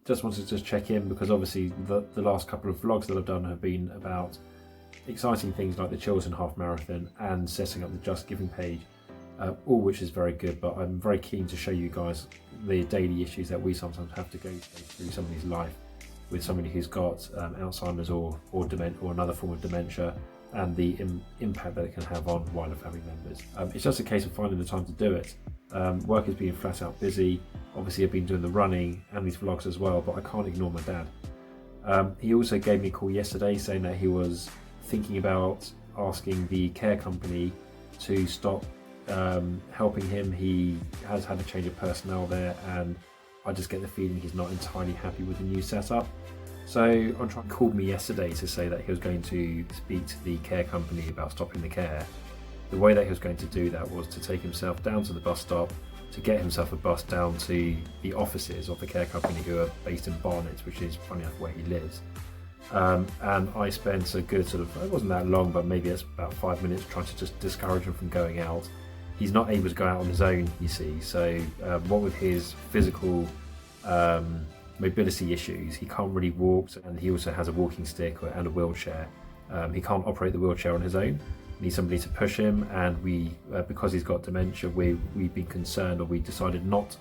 just wanted to just check in because obviously the last couple of vlogs that I've done have been about exciting things like the Chiltern Half Marathon and setting up the Just Giving page, all which is very good, but I'm very keen to show you guys the daily issues that we sometimes have to go through somebody's life with somebody who's got Alzheimer's or another form of dementia, and the impact that it can have on wider family members. It's just a case of finding the time to do it. Work has been flat out busy. Obviously I've been doing the running and these vlogs as well, but I can't ignore my dad. He also gave me a call yesterday saying that he was thinking about asking the care company to stop helping him. He has had a change of personnel there, and I just get the feeling he's not entirely happy with the new setup. So he called me yesterday to say that he was going to speak to the care company about stopping the care. The way that he was going to do that was to take himself down to the bus stop, to get himself a bus down to the offices of the care company, who are based in Barnet, which is funny enough where he lives. And I spent a good it wasn't that long, but maybe it's about 5 minutes trying to just discourage him from going out. He's not able to go out on his own, you see, so what with his physical mobility issues, he can't really walk, and he also has a walking stick and a wheelchair. He can't operate the wheelchair on his own. He needs somebody to push him, and we, because he's got dementia, we've been concerned, or we decided not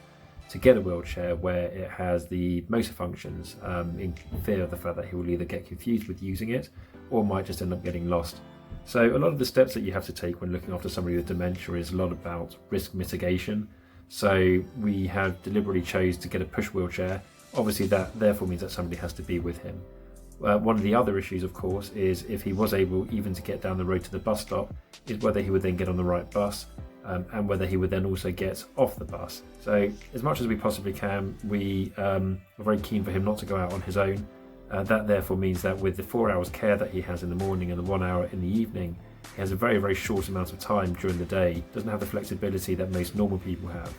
to get a wheelchair where it has the motor functions, in fear of the fact that he will either get confused with using it or might just end up getting lost. So a lot of the steps that you have to take when looking after somebody with dementia is a lot about risk mitigation. So we have deliberately chose to get a push wheelchair. Obviously that therefore means that somebody has to be with him. One of the other issues, of course, is if he was able even to get down the road to the bus stop, is whether he would then get on the right bus, and whether he would then also get off the bus. So as much as we possibly can, we are very keen for him not to go out on his own. That therefore means that with the 4 hours care that he has in the morning and the 1 hour in the evening, he has a very, very short amount of time during the day, doesn't have the flexibility that most normal people have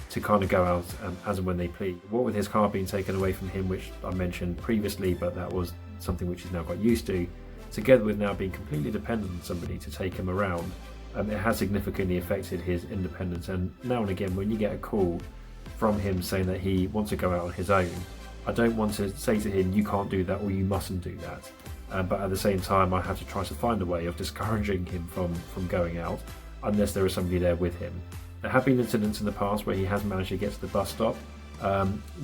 to kind of go out as and when they please. What with his car being taken away from him, which I mentioned previously, but that was something which he's now got used to, together with now being completely dependent on somebody to take him around, it has significantly affected his independence. And now and again, when you get a call from him saying that he wants to go out on his own, I don't want to say to him, you can't do that or you mustn't do that. But at the same time, I have to try to find a way of discouraging him from going out unless there is somebody there with him. There have been incidents in the past where he has managed to get to the bus stop.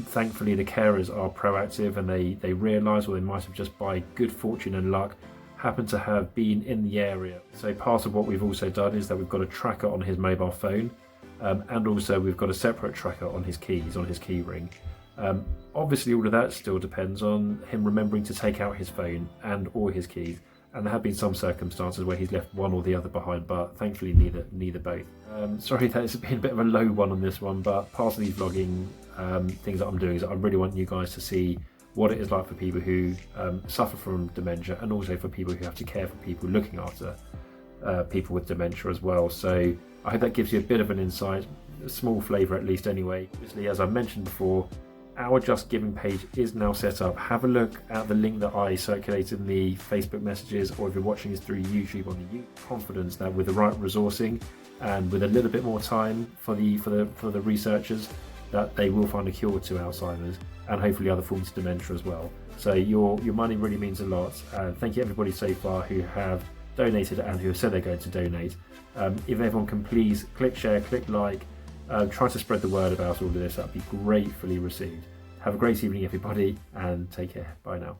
Thankfully, the carers are proactive, and they realise, or they might have just by good fortune and luck happened to have been in the area. So part of what we've also done is that we've got a tracker on his mobile phone, and also we've got a separate tracker on his keys, on his key ring. Obviously all of that still depends on him remembering to take out his phone and or his keys, and there have been some circumstances where he's left one or the other behind, but thankfully neither both. Sorry that it's been a bit of a low one on this one, but part of these vlogging things that I'm doing is that I really want you guys to see what it is like for people who suffer from dementia, and also for people who have to care for people looking after people with dementia as well. So I hope that gives you a bit of an insight, a small flavour at least anyway. Obviously, as I mentioned before, our Just Giving page is now set up. Have a look at the link that I circulated in the Facebook messages, or if you're watching this through YouTube, on the confidence that with the right resourcing and with a little bit more time for the researchers, that they will find a cure to Alzheimer's and hopefully other forms of dementia as well. So your money really means a lot. Thank you everybody so far who have donated and who have said they're going to donate. If everyone can please click share, click like, try to spread the word about all of this, that'd be gratefully received. Have a great evening everybody, and take care. Bye now.